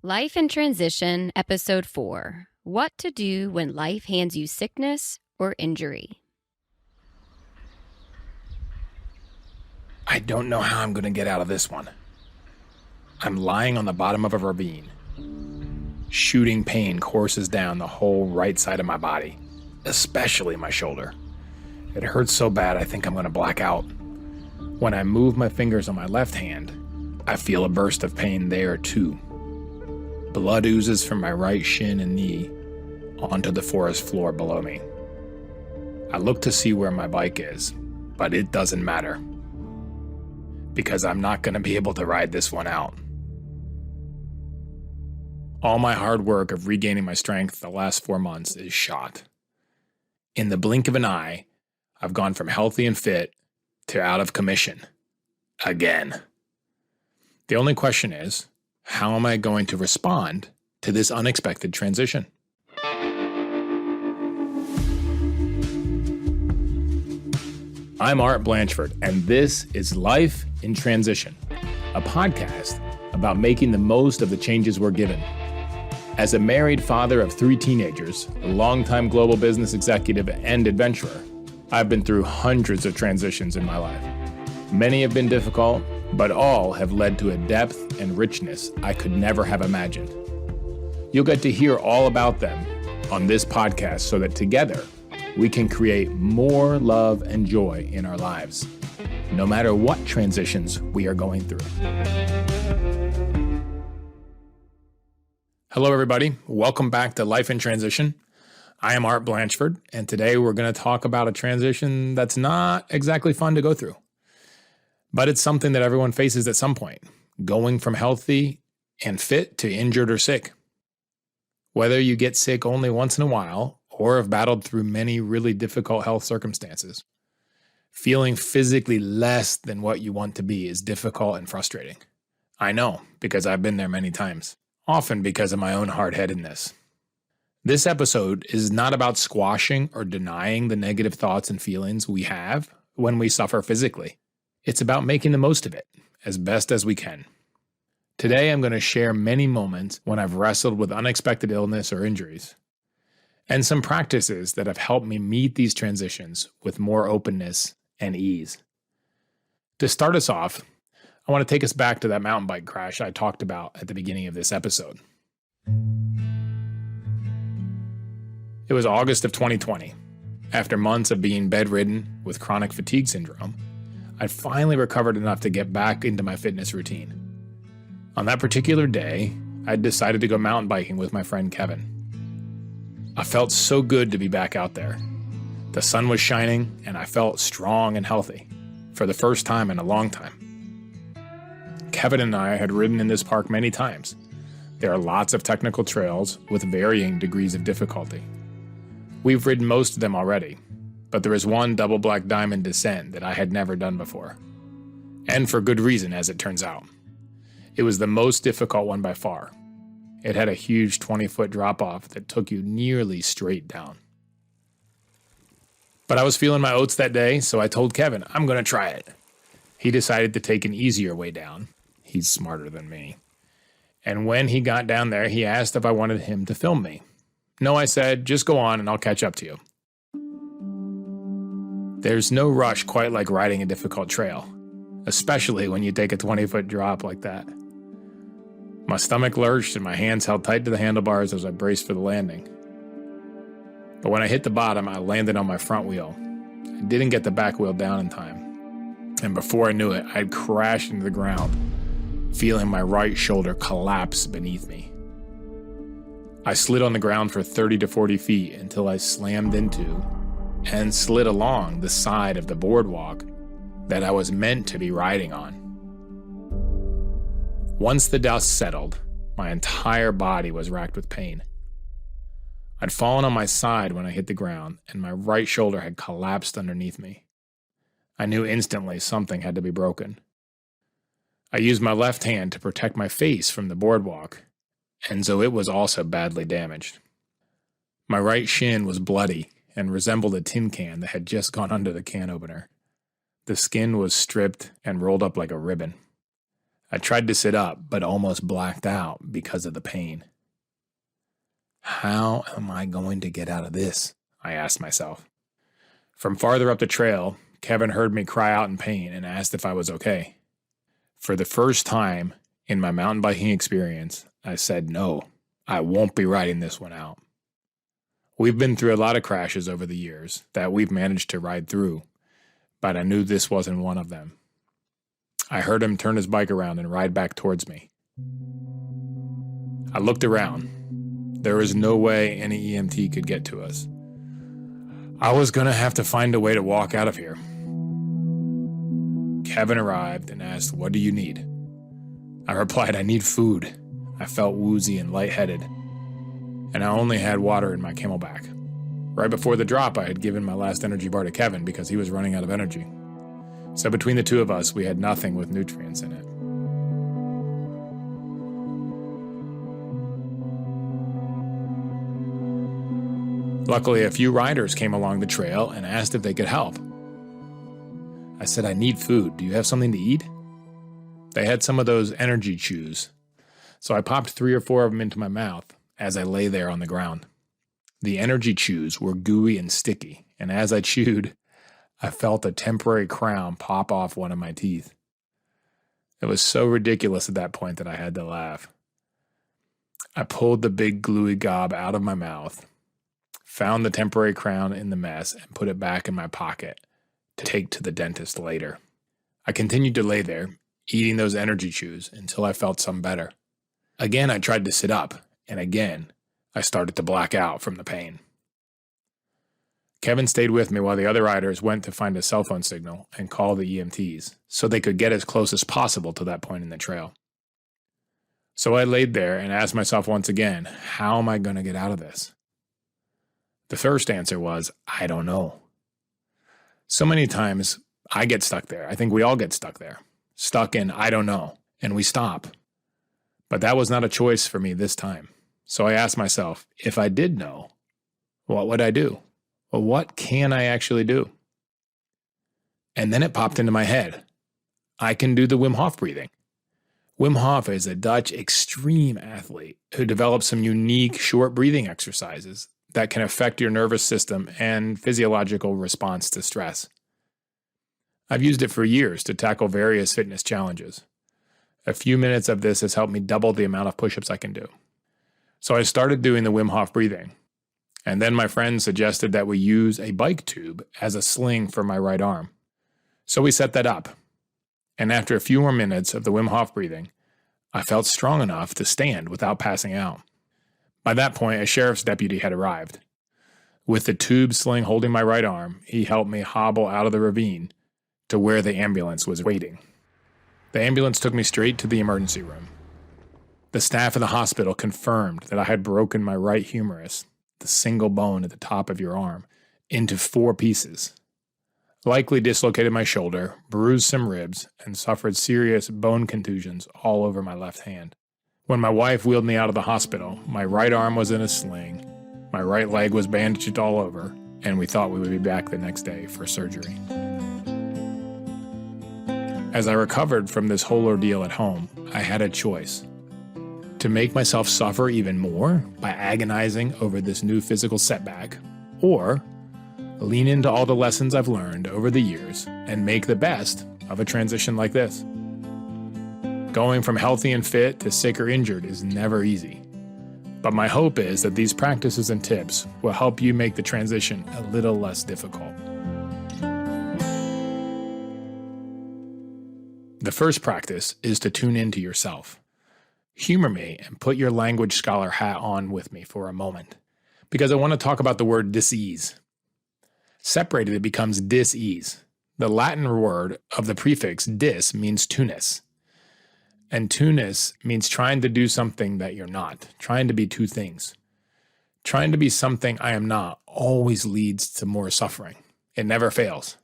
Life in Transition, Episode 4. What to do when life hands you sickness or injury. I don't know how I'm going to get out of this one. I'm lying on the bottom of a ravine. Shooting pain courses down the whole right side of my body, especially my shoulder. It hurts so bad I think I'm going to black out. When I move my fingers on my left hand, I feel a burst of pain there too. Blood oozes from my right shin and knee onto the forest floor below me. I look to see where my bike is, but it doesn't matter, because I'm not going to be able to ride this one out. All my hard work of regaining my strength the last 4 months is shot. In the blink of an eye, I've gone from healthy and fit to out of commission. Again. The only question is, how am I going to respond to this unexpected transition? I'm Art Blanchford, and this is Life in Transition, a podcast about making the most of the changes we're given. As a married father of 3 teenagers, a longtime global business executive and adventurer, I've been through hundreds of transitions in my life. Many have been difficult, but all have led to a depth and richness I could never have imagined. You'll get to hear all about them on this podcast so that together we can create more love and joy in our lives, no matter what transitions we are going through. Hello, everybody. Welcome back to Life in Transition. I am Art Blanchford, and today we're going to talk about a transition that's not exactly fun to go through. But it's something that everyone faces at some point, going from healthy and fit to injured or sick. Whether you get sick only once in a while or have battled through many really difficult health circumstances, feeling physically less than what you want to be is difficult and frustrating. I know, because I've been there many times, often because of my own hard-headedness. This episode is not about squashing or denying the negative thoughts and feelings we have when we suffer physically. It's about making the most of it as best as we can. Today, I'm going to share many moments when I've wrestled with unexpected illness or injuries, and some practices that have helped me meet these transitions with more openness and ease. To start us off, I want to take us back to that mountain bike crash I talked about at the beginning of this episode. It was August of 2020. After months of being bedridden with chronic fatigue syndrome, I'd finally recovered enough to get back into my fitness routine. On that particular day, I'd decided to go mountain biking with my friend Kevin. I felt so good to be back out there. The sun was shining, and I felt strong and healthy, for the first time in a long time. Kevin and I had ridden in this park many times. There are lots of technical trails with varying degrees of difficulty. We've ridden most of them already, but there is one double black diamond descent that I had never done before. And for good reason, as it turns out. It was the most difficult one by far. It had a huge 20-foot drop-off that took you nearly straight down. But I was feeling my oats that day, so I told Kevin, I'm going to try it. He decided to take an easier way down. He's smarter than me. And when he got down there, he asked if I wanted him to film me. No, I said, just go on and I'll catch up to you. There's no rush quite like riding a difficult trail, especially when you take a 20-foot drop like that. My stomach lurched and my hands held tight to the handlebars as I braced for the landing. But when I hit the bottom, I landed on my front wheel. I didn't get the back wheel down in time. And before I knew it, I'd crashed into the ground, feeling my right shoulder collapse beneath me. I slid on the ground for 30 to 40 feet until I slammed into and slid along the side of the boardwalk that I was meant to be riding on. Once the dust settled, my entire body was racked with pain. I'd fallen on my side when I hit the ground, and my right shoulder had collapsed underneath me. I knew instantly something had to be broken. I used my left hand to protect my face from the boardwalk, and so it was also badly damaged. My right shin was bloody and resembled a tin can that had just gone under the can opener. The skin was stripped and rolled up like a ribbon. I tried to sit up, but almost blacked out because of the pain. How am I going to get out of this? I asked myself. From farther up the trail, Kevin heard me cry out in pain and asked if I was okay. For the first time in my mountain biking experience, I said no, I won't be riding this one out. We've been through a lot of crashes over the years that we've managed to ride through, but I knew this wasn't one of them. I heard him turn his bike around and ride back towards me. I looked around. There was no way any EMT could get to us. I was going to have to find a way to walk out of here. Kevin arrived and asked, "What do you need?" I replied, "I need food." I felt woozy and lightheaded, and I only had water in my Camelback. Right before the drop, I had given my last energy bar to Kevin because he was running out of energy. So between the two of us, we had nothing with nutrients in it. Luckily, a few riders came along the trail and asked if they could help. I said, "I need food. Do you have something to eat?" They had some of those energy chews, so I popped 3 or 4 of them into my mouth as I lay there on the ground. The energy chews were gooey and sticky, and as I chewed, I felt a temporary crown pop off one of my teeth. It was so ridiculous at that point that I had to laugh. I pulled the big gluey gob out of my mouth, found the temporary crown in the mess, and put it back in my pocket to take to the dentist later. I continued to lay there, eating those energy chews until I felt some better. Again, I tried to sit up, and again, I started to black out from the pain. Kevin stayed with me while the other riders went to find a cell phone signal and call the EMTs so they could get as close as possible to that point in the trail. So I laid there and asked myself once again, how am I going to get out of this? The first answer was, I don't know. So many times I get stuck there. I think we all get stuck there. Stuck in I don't know, and we stop. But that was not a choice for me this time. So I asked myself, if I did know, what would I do? Well, what can I actually do? And then it popped into my head. I can do the Wim Hof breathing. Wim Hof is a Dutch extreme athlete who developed some unique short breathing exercises that can affect your nervous system and physiological response to stress. I've used it for years to tackle various fitness challenges. A few minutes of this has helped me double the amount of push-ups I can do. So I started doing the Wim Hof breathing. And then my friend suggested that we use a bike tube as a sling for my right arm. So we set that up. And after a few more minutes of the Wim Hof breathing, I felt strong enough to stand without passing out. By that point, a sheriff's deputy had arrived. With the tube sling holding my right arm, he helped me hobble out of the ravine to where the ambulance was waiting. The ambulance took me straight to the emergency room. The staff of the hospital confirmed that I had broken my right humerus, the single bone at the top of your arm, into 4 pieces. Likely dislocated my shoulder, bruised some ribs, and suffered serious bone contusions all over my left hand. When my wife wheeled me out of the hospital, my right arm was in a sling, my right leg was bandaged all over, and we thought we would be back the next day for surgery. As I recovered from this whole ordeal at home, I had a choice. To make myself suffer even more by agonizing over this new physical setback, or lean into all the lessons I've learned over the years and make the best of a transition like this. Going from healthy and fit to sick or injured is never easy. But my hope is that these practices and tips will help you make the transition a little less difficult. The first practice is to tune into yourself. Humor me and put your language scholar hat on with me for a moment, because I want to talk about the word dis-ease. Separated, it becomes dis-ease. The Latin word of the prefix dis means tunus. And tunus means trying to do something that you're not, trying to be two things. Trying to be something I am not always leads to more suffering. It never fails.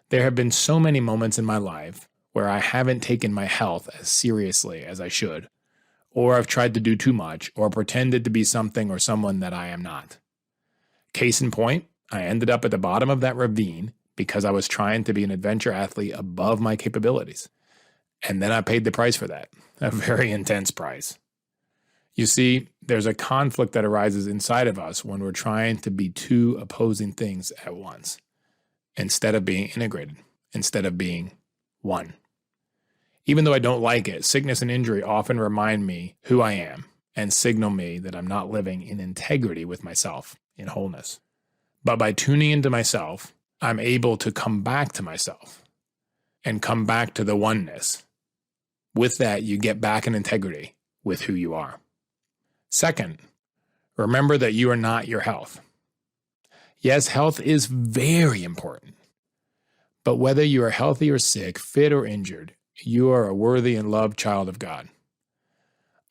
There have been so many moments in my life where I haven't taken my health as seriously as I should, or I've tried to do too much, or pretended to be something or someone that I am not. Case in point, I ended up at the bottom of that ravine because I was trying to be an adventure athlete above my capabilities. And then I paid the price for that, a very intense price. You see, there's a conflict that arises inside of us when we're trying to be two opposing things at once, instead of being integrated, instead of being one. Even though I don't like it, sickness and injury often remind me who I am and signal me that I'm not living in integrity with myself, in wholeness. But by tuning into myself, I'm able to come back to myself and come back to the oneness. With that, you get back in integrity with who you are. Second, remember that you are not your health. Yes, health is very important. But whether you are healthy or sick, fit or injured, you are a worthy and loved child of God.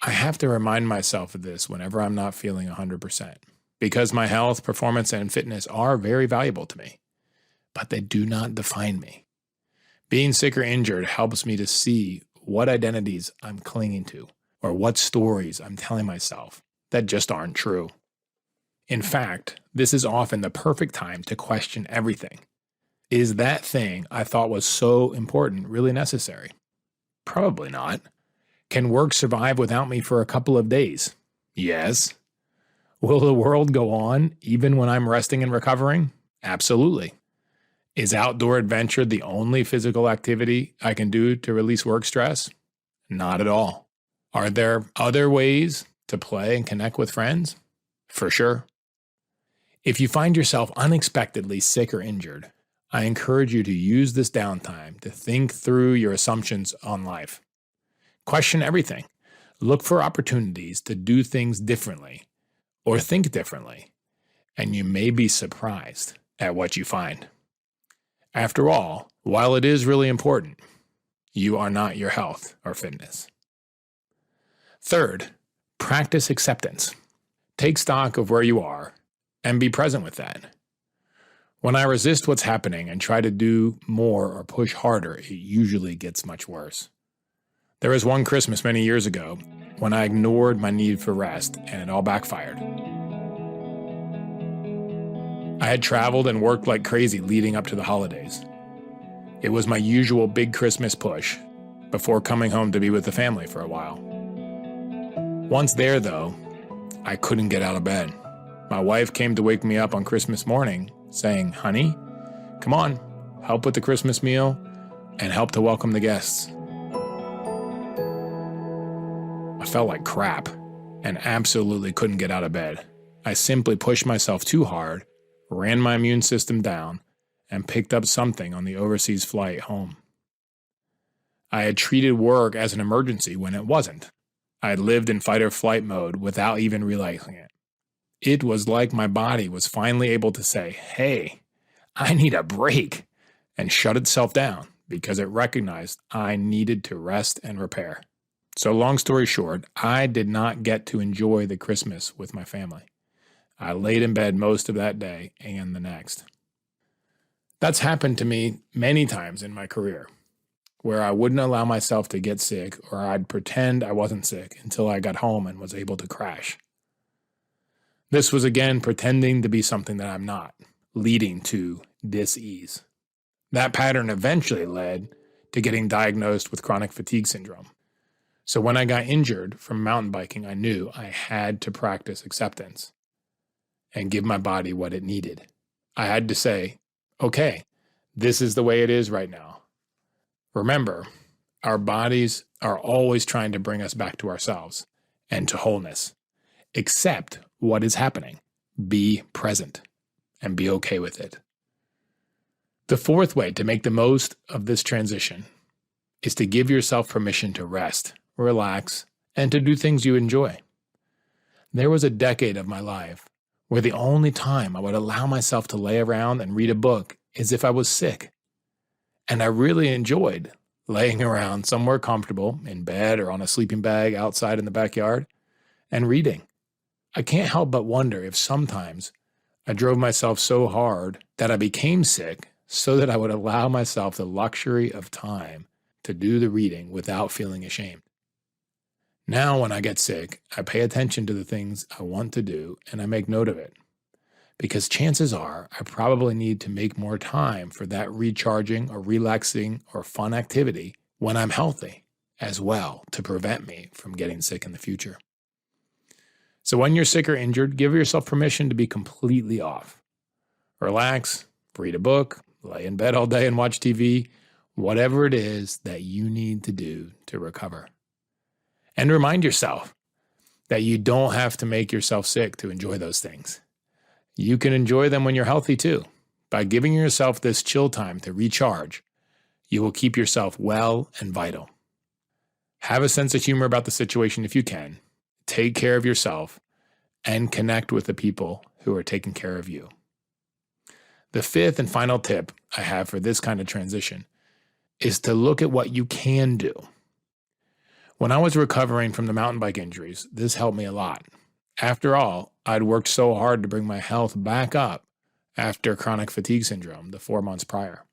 I have to remind myself of this whenever I'm not feeling 100%, because my health, performance, and fitness are very valuable to me, but they do not define me. Being sick or injured helps me to see what identities I'm clinging to or what stories I'm telling myself that just aren't true. In fact, this is often the perfect time to question everything. Is that thing I thought was so important really necessary? Probably not. Can work survive without me for a couple of days? Yes. Will the world go on even when I'm resting and recovering? Absolutely. Is outdoor adventure the only physical activity I can do to release work stress? Not at all. Are there other ways to play and connect with friends? For sure. If you find yourself unexpectedly sick or injured, I encourage you to use this downtime to think through your assumptions on life. Question everything. Look for opportunities to do things differently or think differently, and you may be surprised at what you find. After all, while it is really important, you are not your health or fitness. Third, practice acceptance. Take stock of where you are and be present with that. When I resist what's happening and try to do more or push harder, it usually gets much worse. There was one Christmas many years ago when I ignored my need for rest and it all backfired. I had traveled and worked like crazy leading up to the holidays. It was my usual big Christmas push before coming home to be with the family for a while. Once there, though, I couldn't get out of bed. My wife came to wake me up on Christmas morning saying, "Honey, come on, help with the Christmas meal and help to welcome the guests." I felt like crap and absolutely couldn't get out of bed. I simply pushed myself too hard, ran my immune system down, and picked up something on the overseas flight home. I had treated work as an emergency when it wasn't. I had lived in fight or flight mode without even realizing it. It was like my body was finally able to say, "Hey, I need a break," and shut itself down because it recognized I needed to rest and repair. So long story short, I did not get to enjoy the Christmas with my family. I laid in bed most of that day and the next. That's happened to me many times in my career, where I wouldn't allow myself to get sick or I'd pretend I wasn't sick until I got home and was able to crash. This was again pretending to be something that I'm not, leading to dis-ease. That pattern eventually led to getting diagnosed with chronic fatigue syndrome. So when I got injured from mountain biking, I knew I had to practice acceptance and give my body what it needed. I had to say, okay, this is the way it is right now. Remember, our bodies are always trying to bring us back to ourselves and to wholeness. Accept what is happening. Be present and be okay with it. The fourth way to make the most of this transition is to give yourself permission to rest, relax, and to do things you enjoy. There was a decade of my life where the only time I would allow myself to lay around and read a book is if I was sick. And I really enjoyed laying around somewhere comfortable in bed or on a sleeping bag outside in the backyard and reading. I can't help but wonder if sometimes I drove myself so hard that I became sick so that I would allow myself the luxury of time to do the reading without feeling ashamed. Now when I get sick, I pay attention to the things I want to do and I make note of it. Because chances are I probably need to make more time for that recharging or relaxing or fun activity when I'm healthy as well to prevent me from getting sick in the future. So when you're sick or injured, give yourself permission to be completely off. Relax, read a book, lay in bed all day and watch TV, whatever it is that you need to do to recover. And remind yourself that you don't have to make yourself sick to enjoy those things. You can enjoy them when you're healthy too. By giving yourself this chill time to recharge, you will keep yourself well and vital. Have a sense of humor about the situation if you can. Take care of yourself and connect with the people who are taking care of you. The fifth and final tip I have for this kind of transition is to look at what you can do. When I was recovering from the mountain bike injuries, this helped me a lot. After all, I'd worked so hard to bring my health back up after chronic fatigue syndrome the 4 months prior.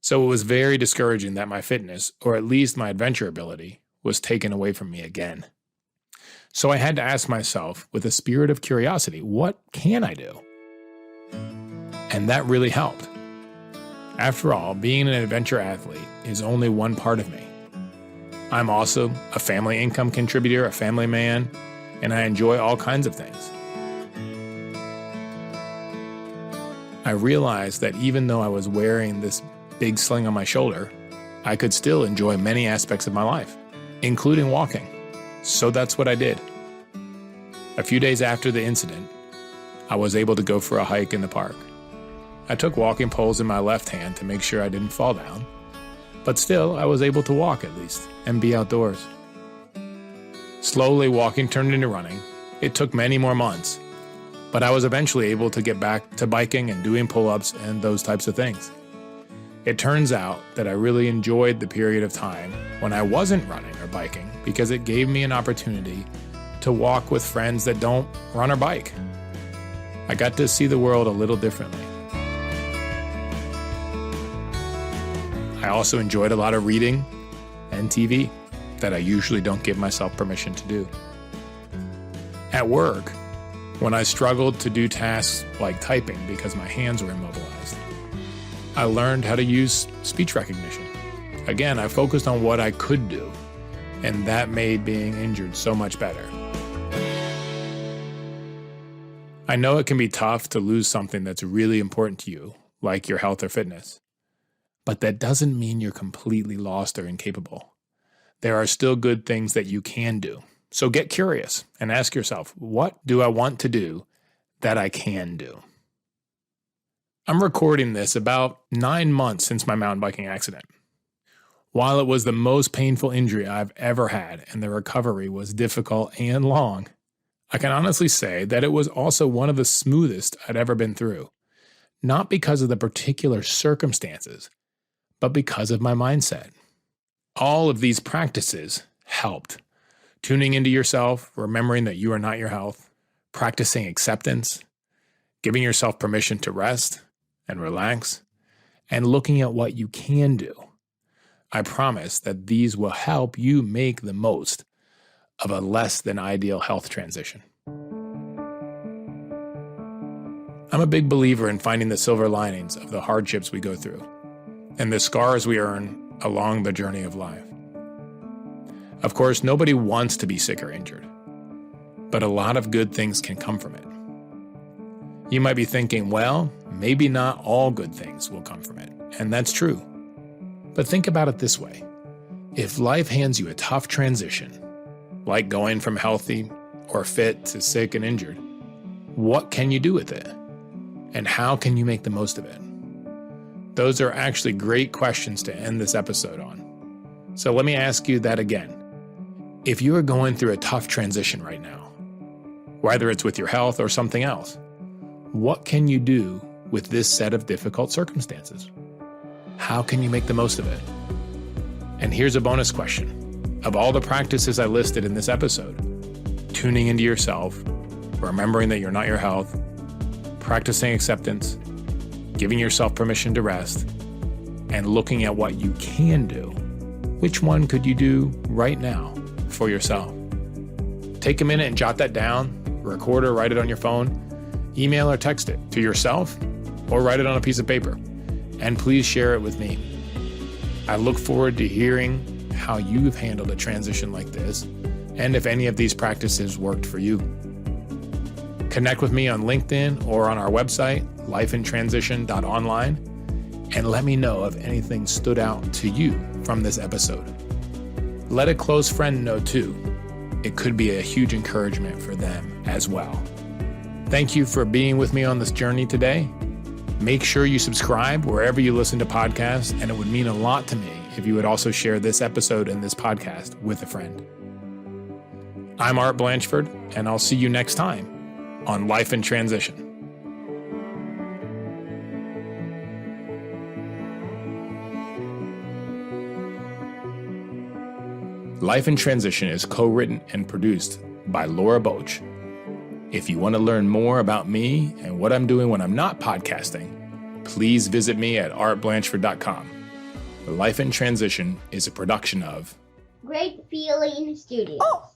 So it was very discouraging that my fitness, or at least my adventure ability, was taken away from me again. So I had to ask myself, with a spirit of curiosity, what can I do? And that really helped. After all, being an adventure athlete is only one part of me. I'm also a family income contributor, a family man, and I enjoy all kinds of things. I realized that even though I was wearing this big sling on my shoulder, I could still enjoy many aspects of my life, including walking. So that's what I did. A few days after the incident, I was able to go for a hike in the park. I took walking poles in my left hand to make sure I didn't fall down, but still I was able to walk at least and be outdoors. Slowly walking turned into running. It took many more months, but I was eventually able to get back to biking and doing pull-ups and those types of things. It turns out that I really enjoyed the period of time when I wasn't running or biking because it gave me an opportunity to walk with friends that don't run or bike. I got to see the world a little differently. I also enjoyed a lot of reading and TV that I usually don't give myself permission to do. At work, when I struggled to do tasks like typing because my hands were immobilized, I learned how to use speech recognition. Again, I focused on what I could do, and that made being injured so much better. I know it can be tough to lose something that's really important to you, like your health or fitness. But that doesn't mean you're completely lost or incapable. There are still good things that you can do. So get curious and ask yourself, what do I want to do that I can do? I'm recording this about 9 months since my mountain biking accident. While it was the most painful injury I've ever had and the recovery was difficult and long, I can honestly say that it was also one of the smoothest I'd ever been through. Not because of the particular circumstances, but because of my mindset. All of these practices helped. Tuning into yourself, remembering that you are not your health, practicing acceptance, giving yourself permission to rest and relax, and looking at what you can do. I promise that these will help you make the most of a less than ideal health transition. I'm a big believer in finding the silver linings of the hardships we go through and the scars we earn along the journey of life. Of course, nobody wants to be sick or injured, but a lot of good things can come from it. You might be thinking, well, maybe not all good things will come from it, and that's true. But think about it this way. If life hands you a tough transition, like going from healthy or fit to sick and injured, what can you do with it? And how can you make the most of it? Those are actually great questions to end this episode on. So let me ask you that again. If you are going through a tough transition right now, whether it's with your health or something else, what can you do with this set of difficult circumstances? How can you make the most of it? And here's a bonus question. Of all the practices I listed in this episode, tuning into yourself, remembering that you're not your health, practicing acceptance, giving yourself permission to rest, and looking at what you can do, which one could you do right now for yourself? Take a minute and jot that down, record or write it on your phone, email or text it to yourself, or write it on a piece of paper. And please share it with me. I look forward to hearing how you've handled a transition like this and if any of these practices worked for you. Connect with me on LinkedIn or on our website, lifeintransition.online, and let me know if anything stood out to you from this episode. Let a close friend know too. It could be a huge encouragement for them as well. Thank you for being with me on this journey today. Make sure you subscribe wherever you listen to podcasts, and it would mean a lot to me if you would also share this episode and this podcast with a friend. I'm Art Blanchford, and I'll see you next time on Life in Transition. Life in Transition is co-written and produced by Laura Boach. If you want to learn more about me and what I'm doing when I'm not podcasting, please visit me at artblanchford.com. Life in Transition is a production of Great Feeling Studios.